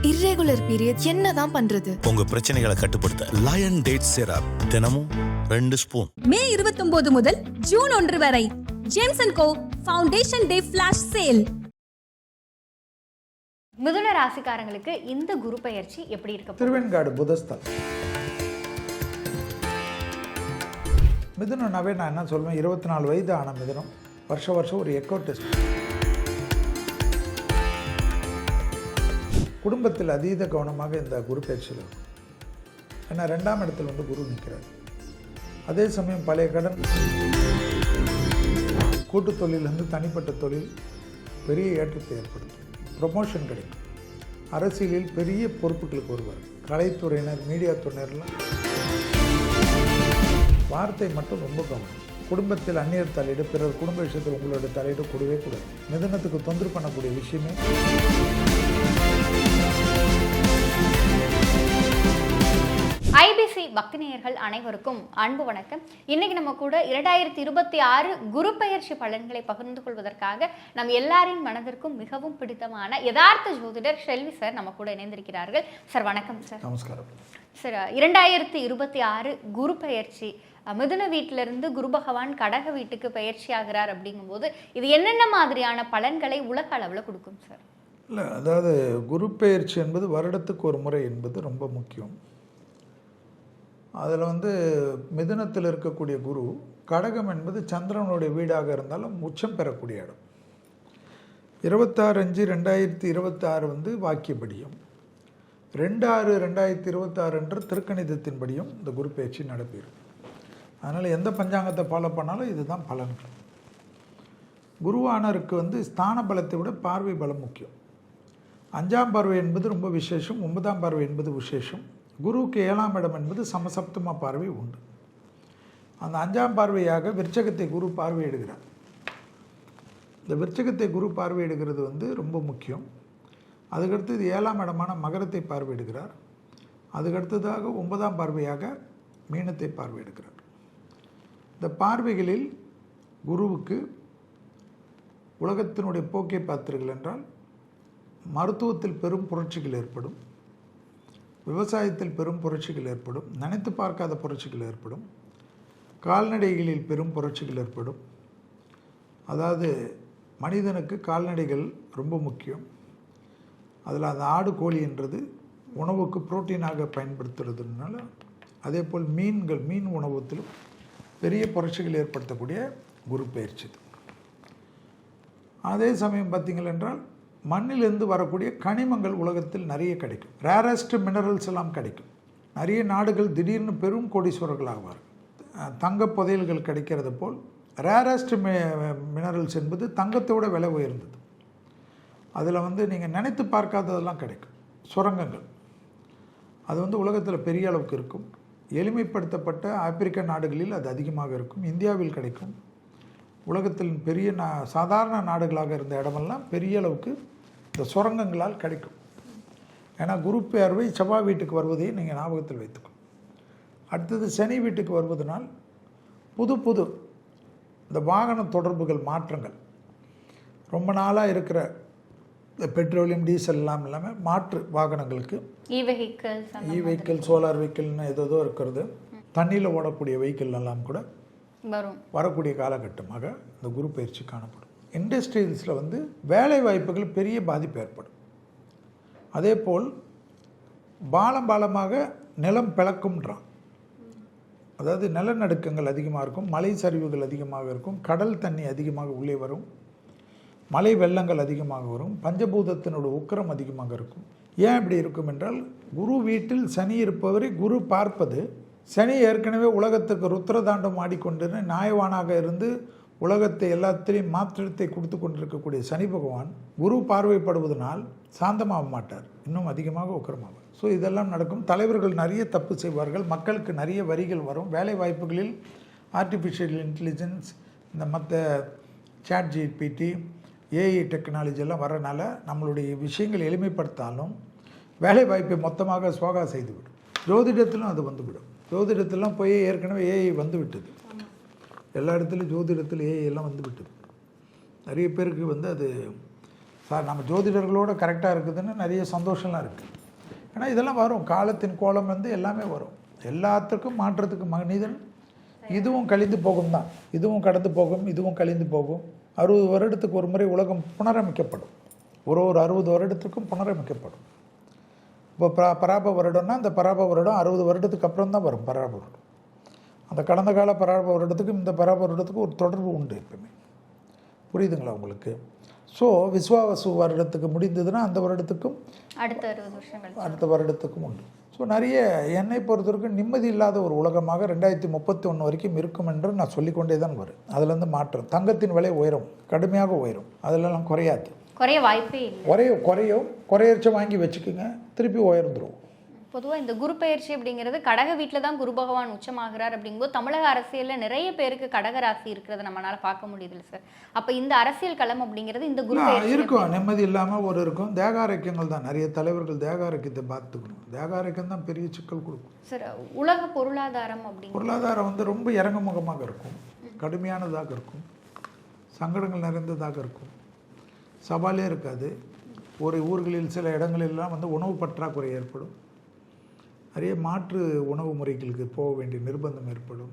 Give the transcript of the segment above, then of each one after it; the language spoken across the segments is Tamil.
irregular periods என்னதான் பண்றது? உங்க பிரச்சனைகளை கட்டுப்படுத்த லயன் டேட் சிரப் தினமும் 2 ஸ்பூன். மே 29 முதல் ஜூன் 1 வரை ஜேம்ஸ் & கோ ஃபவுண்டேஷன் டே ஃபிளாஷ் சேல். மிதுன ராசிக்காரங்களுக்கு இந்த குரு பெயர்ச்சி எப்படி இருக்க? திருவெண்காடு புதஸ்தலம். மிதுனம்னாவே நான் என்ன சொல்லுவேன், 24 வயது ஆன மிதுனம் வருஷம் ஒரு எக்கோ டெஸ்ட். குடும்பத்தில் அதீத கவனமாக இந்த குரு பயிற்சியில் இருக்கும். ஏன்னா 2ஆம் இடத்தில் வந்து குரு நிற்கிறார். அதே சமயம் பழைய கடன், கூட்டு தொழிலிருந்து தனிப்பட்ட தொழில் பெரிய ஏற்றத்தை ஏற்படுத்தும். ப்ரொமோஷன் கிடைக்கும். அரசியலில் பெரிய பொறுப்புகளுக்கு வருவார். கலைத்துறையினர், மீடியா துறையினர்லாம் வார்த்தை மட்டும் ரொம்ப கவனம். குடும்பத்தில் அந்நியர் தலையீடு, பிறர் குடும்ப விஷயத்தில் உங்களோட தலையீடு கூடவே கூடாது. மிதுனத்துக்கு தொந்தரவு பண்ணக்கூடிய விஷயமே. ஐபிசி பக்தி நேயர்கள் அனைவருக்கும் அன்பு வணக்கம். இன்னைக்கு நம்ம கூட 2026 குரு பெயர்ச்சி பலன்களை பகிர்ந்து கொள்வதற்காக நம் எல்லாரின் மனதிற்கும் மிகவும் பிடித்தமான யதார்த்த ஜோதிடர் ஷெல்வி சார் நம்ம கூட இணைந்திருக்கிறார்கள். சார் வணக்கம் சார். நமஸ்காரம் சார். 2026 குரு பெயர்ச்சி, மிதுன வீட்டிலிருந்து குரு பகவான் கடக வீட்டுக்கு பயிற்சி ஆகிறார் அப்படிங்கும்போது இது என்னென்ன மாதிரியான பலன்களை உலக அளவில் கொடுக்கும் சார்? இல்லை, அதாவது குரு பெயர்ச்சி என்பது வருடத்துக்கு ஒரு முறை என்பது ரொம்ப முக்கியம். அதில் வந்து மிதுனத்தில் இருக்கக்கூடிய குரு, கடகம் என்பது சந்திரனுடைய வீடாக இருந்தாலும் உச்சம் பெறக்கூடிய இடம். 26/5/2026 வந்து வாக்கியப்படியும், 2/6/2026 என்ற திருக்கணிதத்தின்படியும் இந்த குரு பயிற்சி நடப்பிடும். அதனால் எந்த பஞ்சாங்கத்தை ஃபாலோ பண்ணாலும் இதுதான் பலன்கள். குருவானருக்கு வந்து ஸ்தான பலத்தை விட பார்வை பலம் முக்கியம். 5ஆம் பார்வை என்பது ரொம்ப விசேஷம், 9ஆம் பார்வை என்பது விசேஷம். குருவுக்கு 7ஆம் இடம் என்பது சமசப்தம பார்வை உண்டு. அந்த 5ஆம் பார்வையாக விருச்சகத்தை குரு பார்வையிடுகிறார். இந்த விருச்சகத்தை குரு பார்வையிடுகிறது வந்து ரொம்ப முக்கியம். அதுக்கடுத்து இது 7ஆம் இடமான மகரத்தை பார்வையிடுகிறார். அதுக்கடுத்ததாக 9ஆம் பார்வையாக மீனத்தை பார்வையிடுகிறார். இந்த பார்வைகளில் குருவுக்கு உலகத்தினுடைய போக்கை பார்த்தீர்கள் என்றால் மருத்துவத்தில் பெரும் புரட்சிகள் ஏற்படும், விவசாயத்தில் பெரும் புரட்சிகள் ஏற்படும், நினைத்து பார்க்காத புரட்சிகள் ஏற்படும், கால்நடைகளில் பெரும் புரட்சிகள் ஏற்படும். அதாவது மனிதனுக்கு கால்நடைகள் ரொம்ப முக்கியம். அதில் அந்த ஆடு கோழி என்றது உணவுக்கு புரோட்டீனாக பயன்படுத்துறதுனால, அதே போல் மீன்கள், மீன் உணவத்திலும் பெரிய புரட்சிகள் ஏற்படுத்தக்கூடிய குரு பயிற்சி. அதே சமயம் பார்த்தீங்கள் என்றால் மண்ணிலிருந்து வரக்கூடிய கனிமங்கள் உலகத்தில் நிறைய கிடைக்கும். ரேரஸ்ட் மினரல்ஸ் எல்லாம் கிடைக்கும். நிறைய நாடுகள் திடீர்னு பெரும் கோடீஸ்வரர்கள் ஆவார்கள். தங்க புதையல்கள் கிடைக்கிறது போல் ரேரஸ்ட் மினரல்ஸ் என்பது தங்கத்தோட விலை உயர்ந்தது. அதில் வந்து நீங்கள் நினைத்து பார்க்காததெல்லாம் கிடைக்கும். சுரங்கங்கள் அது வந்து உலகத்தில் பெரிய அளவுக்கு இருக்கும். எளிமைப்படுத்தப்பட்ட ஆப்பிரிக்க நாடுகளில் அது அதிகமாக இருக்கும். இந்தியாவில் கிடைக்கும். உலகத்தில் பெரிய சாதாரண நாடுகளாக இருந்த இடமெல்லாம் பெரிய அளவுக்கு இந்த சுரங்கங்களால் கிடைக்கும். ஏன்னா குரு பார்வை செவ்வாய் வீட்டுக்கு வருவதை நீங்கள் ஞாபகத்தில் வைத்துக்கணும். அடுத்தது சனி வீட்டுக்கு வருவதனால் புது இந்த வாகன தொடர்புகள் மாற்றங்கள், ரொம்ப நாளாக இருக்கிற இந்த பெட்ரோலியம் டீசல் எல்லாம் இல்லாமல் மாற்று வாகனங்களுக்கு, இ வெஹிக்கிள், சோலார் வெஹிக்கிள்னு ஏதோ இருக்கிறது, தண்ணியில் ஓடக்கூடிய வெஹிக்கிள் எல்லாம் கூட வரக்கூடிய காலகட்டமாக இந்த குரு பயிற்சி காணப்படும். இண்டஸ்ட்ரீஸில் வந்து வேலை வாய்ப்புகள் பெரிய பாதிப்பு ஏற்படும். அதே போல் பாலமாக நிலம் பிளக்கும்ன்றான். அதாவது நிலநடுக்கங்கள் அதிகமாக இருக்கும், மலை சரிவுகள் அதிகமாக இருக்கும், கடல் தண்ணி அதிகமாக உள்ளே வரும், மழை வெள்ளங்கள் அதிகமாக வரும், பஞ்சபூதத்தினோட உக்கிரம் அதிகமாக இருக்கும். ஏன் இப்படி இருக்கும் என்றால், குரு வீட்டில் சனி இருப்பவரை குரு பார்ப்பது, சனி ஏற்கனவே உலகத்துக்கு ருத்ரதாண்டம் ஆடிக்கொண்டு நியாயவானாக இருந்து உலகத்தை எல்லாத்திலையும் மாற்றத்தை கொடுத்து கொண்டிருக்கக்கூடிய சனி பகவான் குரு பார்வைப்படுவதனால் சாந்தமாக மாட்டார், இன்னும் அதிகமாக உக்கிரமாவார். ஸோ இதெல்லாம் நடக்கும். தலைவர்கள் நிறைய தப்பு செய்வார்கள், மக்களுக்கு நிறைய வரிகள் வரும். வேலை வாய்ப்புகளில் ஆர்டிஃபிஷியல் இன்டெலிஜென்ஸ், இந்த மற்ற சாட் ஜிபிடி, ஏஐ டெக்னாலஜி எல்லாம் வரனால நம்மளுடைய விஷயங்கள் எளிமைப்படுத்தாலும் வேலை வாய்ப்பை மொத்தமாக சுவாகா செய்துவிடும். ஜோதிடத்திலும் அது வந்துவிடும். ஜோதிடத்திலாம் போய் ஏற்கனவே ஏஐ வந்து விட்டது. எல்லா இடத்துலையும் ஜோதிடத்தில் ஏஐ எல்லாம் வந்து விட்டது. நிறைய பேருக்கு வந்து அது சார் நம்ம ஜோதிடர்களோட கரெக்டாக இருக்குதுன்னு நிறைய சந்தோஷம்லாம் இருக்குது. ஏன்னா இதெல்லாம் வரும், காலத்தின் கோலம் வந்து எல்லாமே வரும். எல்லாத்துக்கும் மாற்றத்துக்கு மனிதன் இதுவும் கழிந்து போகும் தான், இதுவும் கடந்து போகும், இதுவும் கழிந்து போகும். 60 வருடத்துக்கு ஒரு முறை உலகம் புனரமைக்கப்படும். ஒரு 60 வருடத்துக்கும் புனரமைக்கப்படும். இப்போ பராப வருடம்னா அந்த பராப வருடம் 60 வருடத்துக்கு அப்புறம் தான் வரும். பராப வருடம் அந்த கடந்த கால பராப வருடத்துக்கும் இந்த பராப வருடத்துக்கும் ஒரு தொடர்பு உண்டு எப்பவுமே. புரியுதுங்களா உங்களுக்கு? ஸோ விஸ்வாவசு வருடத்துக்கு முடிந்ததுன்னா அந்த வருடத்துக்கும் அடுத்த 60 வருஷங்கள் அடுத்த வருடத்துக்கும் உண்டு. ஸோ நிறைய என்னை பொறுத்தவரைக்கும் நிம்மதி இல்லாத ஒரு உலகமாக 2031 வரைக்கும் இருக்கும் என்று நான் சொல்லிக்கொண்டே தான் வரும். அதுலேருந்து மாற்றம். தங்கத்தின் விலை உயரும், கடுமையாக உயரும், அதிலெல்லாம் குறையாது, குறைய வாய்ப்பே இல்லை. குறையச்ச வாங்கி வச்சுக்கோங்க, திருப்பி உயர்ந்துடும். பொதுவாக இந்த குரு பெயர்ச்சி அப்படிங்கிறது கடக வீட்டில் தான் குரு பகவான் உச்சமாகிறார் அப்படிங்கும்போது தமிழக அரசியலில் நிறைய பேருக்கு கடக ராசி இருக்கிறத நம்மளால பார்க்க முடியுது சார். அப்போ இந்த அரசியல் களம் அப்படிங்கிறது இந்த குரு பெயர்ச்சி இருக்கும். நிம்மதி இல்லாமல் ஒரு இருக்கும். தேக ஆரோக்கியங்கள் தான் நிறைய தலைவர்கள் தேக ஆரோக்கியத்தை பார்த்துக்கணும். தேக ஆரோக்கியம் தான் பெரிய சிக்கல் கொடுக்கும் சார். உலக பொருளாதாரம் அப்படிங்கிற பொருளாதாரம் வந்து ரொம்ப இறங்குமுகமாக இருக்கும், கடுமையானதாக இருக்கும், சங்கடங்கள் நிறைந்ததாக இருக்கும், சவாலே இருக்காது. ஒரு ஊர்களில் சில இடங்களெல்லாம் வந்து உணவு பற்றாக்குறை ஏற்படும், நிறைய மாற்று உணவு முறைகளுக்கு போக வேண்டிய நிர்பந்தம் ஏற்படும்.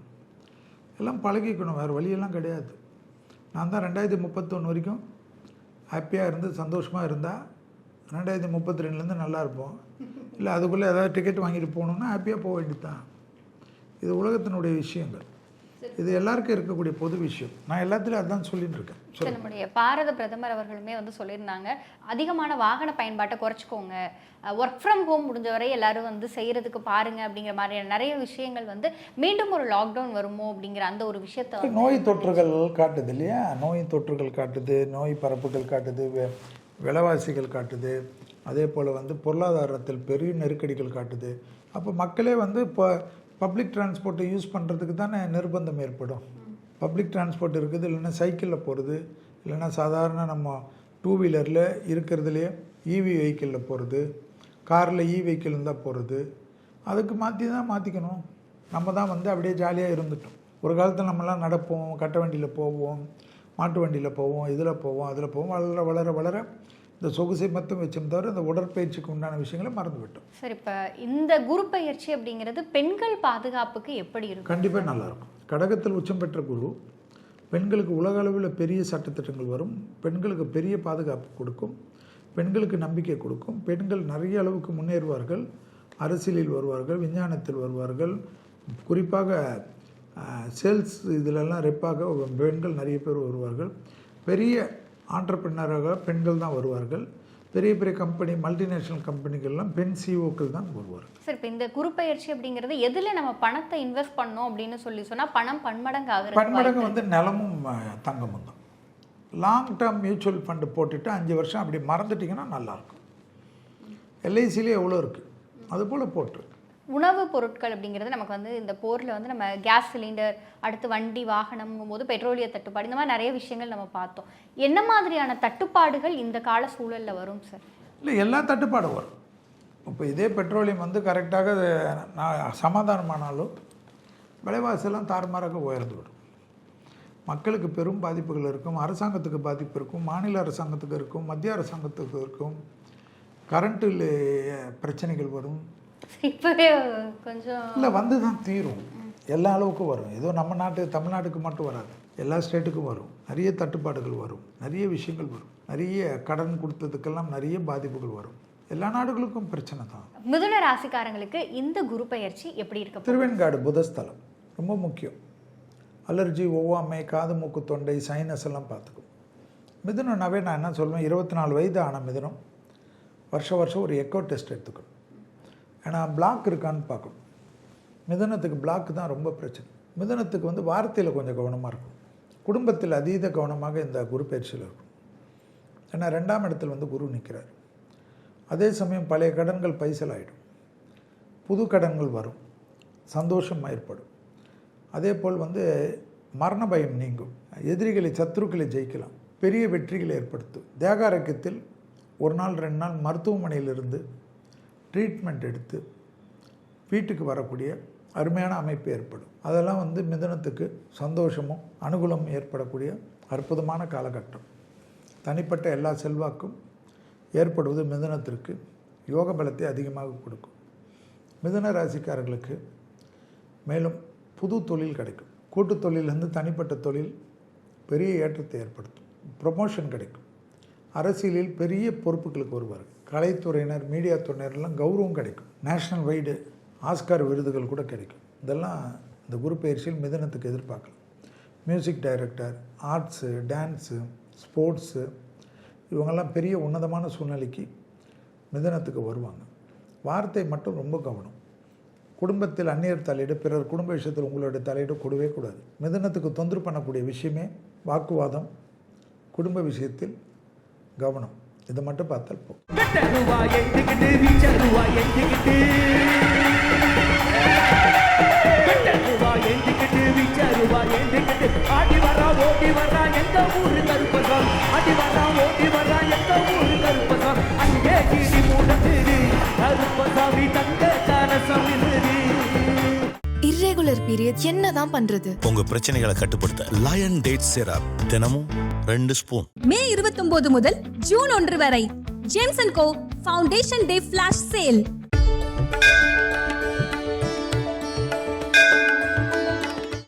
எல்லாம் பழகிக்கணும், வேறு வழியெல்லாம் கிடையாது. நான் தான் 2031 வரைக்கும் ஹாப்பியாக இருந்து சந்தோஷமாக இருந்தால் 2032 நல்லா இருப்போம். இல்லை அதுக்குள்ளே ஏதாவது டிக்கெட் வாங்கிட்டு போகணுன்னா ஹாப்பியாக போக வேண்டியது தான். இது உலகத்தினுடைய விஷயங்கள், இது எல்லாருக்கும் இருக்கக்கூடிய பொது விஷயம். நான் எல்லாத்துலையும் அதுதான் சொல்லிட்டு இருக்கேன். நம்முடைய பாரத பிரதமர் அவர்களுமே வந்து சொல்லியிருந்தாங்க, அதிகமான வாகன பயன்பாட்டை குறைச்சிக்கோங்க, ஒர்க் ஃப்ரம் ஹோம் முடிஞ்சவரை எல்லாரும் வந்து செய்யறதுக்கு பாருங்க அப்படிங்கிற மாதிரியான நிறைய விஷயங்கள் வந்து மீண்டும் ஒரு லாக்டவுன் வருமோ அப்படிங்கிற அந்த ஒரு விஷயத்த நோய் தொற்றுகள் காட்டுது இல்லையா? நோய் தொற்றுகள் காட்டுது, நோய் பரப்புகள் காட்டுது, விலைவாசிகள் காட்டுது, அதே போல் வந்து பொருளாதாரத்தில் பெரிய நெருக்கடிகள் காட்டுது. அப்போ மக்களே வந்து இப்போ பப்ளிக் டிரான்ஸ்போர்ட்டை யூஸ் பண்ணுறதுக்கு தானே நிர்பந்தம் ஏற்படும். பப்ளிக் டிரான்ஸ்போர்ட் இருக்குது, இல்லைன்னா சைக்கிளில் போகிறது, இல்லைன்னா சாதாரண நம்ம 2 வீலரில் இருக்கிறதுலையே இவி வெஹிக்கிளில் போகிறது, காரில் வெஹிக்கிள் இருந்தால் போகிறது. அதுக்கு மாற்றிக்கணும். நம்ம தான் வந்து அப்படியே ஜாலியாக இருந்துட்டோம். ஒரு காலத்தில் நம்மலாம் நடப்போம், கட்ட வண்டியில் போவோம், மாட்டு வண்டியில் போவோம், இதில் போவோம், அதில் போவோம். வளர வளர வளர இந்த சொகுசை மட்டும் வச்சும் தவிர இந்த உடற்பயிற்சிக்கு உண்டான விஷயங்களை மறந்து விட்டோம். சரி, இப்போ இந்த குரு பயிற்சி அப்படிங்கிறது பெண்கள் பாதுகாப்புக்கு எப்படி இருக்கும்? கண்டிப்பாக நல்லாயிருக்கும். கடகத்தில் உச்சம் பெற்ற குரு பெண்களுக்கு உலக அளவில் பெரிய சட்டத்திட்டங்கள் வரும், பெண்களுக்கு பெரிய பாதுகாப்பு கொடுக்கும், பெண்களுக்கு நம்பிக்கை கொடுக்கும். பெண்கள் நிறைய அளவுக்கு முன்னேறுவார்கள், அரசியலில் வருவார்கள், விஞ்ஞானத்தில் வருவார்கள், குறிப்பாக சேல்ஸ் இதிலெல்லாம் ரெப்பாக பெண்கள் நிறைய பேர் வருவார்கள். பெரிய ஆண்டர்பிரினராக பெண்கள் தான் வருவார்கள். பெரிய பெரிய கம்பெனி, மல்டிநேஷ்னல் கம்பெனிகள்லாம் பெண் சிஓக்கள் தான் வருவார்கள். சார், இப்போ இந்த குரு பயிற்சி அப்படிங்கிறது எதில் நம்ம பணத்தை இன்வெஸ்ட் பண்ணோம் அப்படின்னு சொன்னால் பணம் பன்மடங்கு ஆகுது. பன்மடங்கு வந்து நிலமும் தங்கமும் தான். லாங் டேர்ம் மியூச்சுவல் ஃபண்டு போட்டுட்டு 5 வருஷம் அப்படி மறந்துட்டிங்கன்னா நல்லாயிருக்கும். எல்ஐசிலே எவ்வளோ இருக்குது அதுபோல் போட்டு. உணவு பொருட்கள் அப்படிங்கிறது நமக்கு வந்து இந்த போரில் வந்து நம்ம கேஸ் சிலிண்டர், அடுத்து வண்டி வாகனம்ங்கும் போது பெட்ரோலிய தட்டுப்பாடு, இந்த மாதிரி நிறைய விஷயங்கள் நம்ம பார்த்தோம். என்ன மாதிரியான தட்டுப்பாடுகள் இந்த கால சூழலில் வரும் சார்? இல்லை, எல்லா தட்டுப்பாடும் வரும். இப்போ இதே பெட்ரோலியம் வந்து கரெக்டாக சமாதானமானாலும் விலைவாசியெல்லாம் தாறுமாறாக உயர்ந்து விடும். மக்களுக்கு பெரும் பாதிப்புகள் இருக்கும், அரசாங்கத்துக்கு பாதிப்பு இருக்கும், மாநில அரசாங்கத்துக்கு இருக்கும், மத்திய அரசாங்கத்துக்கு இருக்கும், கரண்ட்டில் பிரச்சனைகள் வரும். இப்போவே கொஞ்சம் இல்லை வந்து தான் தீரும். எல்லா அளவுக்கும் வரும். ஏதோ நம்ம தமிழ்நாட்டுக்கு மட்டும் வராது, எல்லா ஸ்டேட்டுக்கும் வரும். நிறைய தட்டுப்பாடுகள் வரும், நிறைய விஷயங்கள் வரும், நிறைய கடன் கொடுத்ததுக்கெல்லாம் நிறைய பாதிப்புகள் வரும். எல்லா நாடுகளுக்கும் பிரச்சனை தான். மிதுன ராசிக்காரங்களுக்கு இந்த குரு பயிற்சி எப்படி இருக்கு? திருவெண்காடு புதஸ்தலம் ரொம்ப முக்கியம். அலர்ஜி, ஒவ்வாமை, காது மூக்கு தொண்டை, சைனஸ் எல்லாம் பார்த்துக்கும். மிதுனம்னாவே நான் என்ன சொல்லுவேன், 24 வயது ஆன மிதுனம் வருஷம் ஒரு எக்கோ டெஸ்ட் எடுத்துக்கணும். ஏன்னா பிளாக் இருக்கான்னு பார்க்கணும். மிதுனத்துக்கு பிளாக் தான் ரொம்ப பிரச்சனை. மிதுனத்துக்கு வந்து வார்த்தையில் கொஞ்சம் கவனமாக இருக்கும், குடும்பத்தில் அதீத கவனமாக இந்த குரு பயிற்சியில் இருக்கும். ஏன்னா 2ஆம் இடத்தில் வந்து குரு நிற்கிறார். அதே சமயம் பழைய கடன்கள் பைசல் ஆகிடும், புது கடன்கள் வரும், சந்தோஷம் ஏற்படும். அதே போல் வந்து மரண பயம் நீங்கும், எதிரிகளை சத்துருக்களை ஜெயிக்கலாம், பெரிய வெற்றிகளை ஏற்படுத்தும். தேக ஆரோக்கியத்தில் 1 நாள் 2 நாள் மருத்துவமனையிலிருந்து ட்ரீட்மெண்ட் எடுத்து வீட்டுக்கு வரக்கூடிய அருமையான அமைப்பு ஏற்படும். அதெல்லாம் வந்து மிதுனத்துக்கு சந்தோஷமும் அனுகூலமும் ஏற்படக்கூடிய அற்புதமான காலகட்டம். தனிப்பட்ட எல்லா செல்வாக்கும் ஏற்படுவது மிதுனத்திற்கு யோக பலத்தை அதிகமாக கொடுக்கும். மிதுன ராசிக்காரர்களுக்கு மேலும் புது தொழில் கிடைக்கும். கூட்டு தொழிலிருந்து தனிப்பட்ட தொழில் பெரிய ஏற்றத்தை ஏற்படுத்தும். ப்ரொமோஷன் கிடைக்கும். அரசியலில் பெரிய பொறுப்புகளுக்கு வருவார். கலைத்துறையினர், மீடியா துறையினர்லாம் கௌரவம் கிடைக்கும். நேஷனல் வைடு ஆஸ்கார் விருதுகள் கூட கிடைக்கும். இதெல்லாம் இந்த குரு பயிற்சியில் மிதுனத்துக்கு எதிர்பார்க்கலாம். Music director, arts, dance, sports இவங்கெல்லாம் பெரிய உன்னதமான சூழ்நிலைக்கு மிதுனத்துக்கு வருவாங்க. வார்த்தை மட்டும் ரொம்ப கவனம். குடும்பத்தில் அந்நியர் தலையீடு, பிறர் குடும்ப விஷயத்தில் உங்களுடைய தலையீடு கூடவே கூடாது. மிதுனத்துக்கு தொந்தரவு பண்ணக்கூடிய விஷயமே வாக்குவாதம், குடும்ப விஷயத்தில் கவனம். இதை மட்டும் பார்த்தால் போதும். இர்ரெகுலர் பீரியட் என்னதான் பண்றது? உங்க பிரச்சனைகளை கட்டுப்படுத்த லயன் டேட் சிரப் தினமும் 2 ஸ்பூன். மே 29 முதல் ஜூன் 1 வரை James and co foundation day flash sale.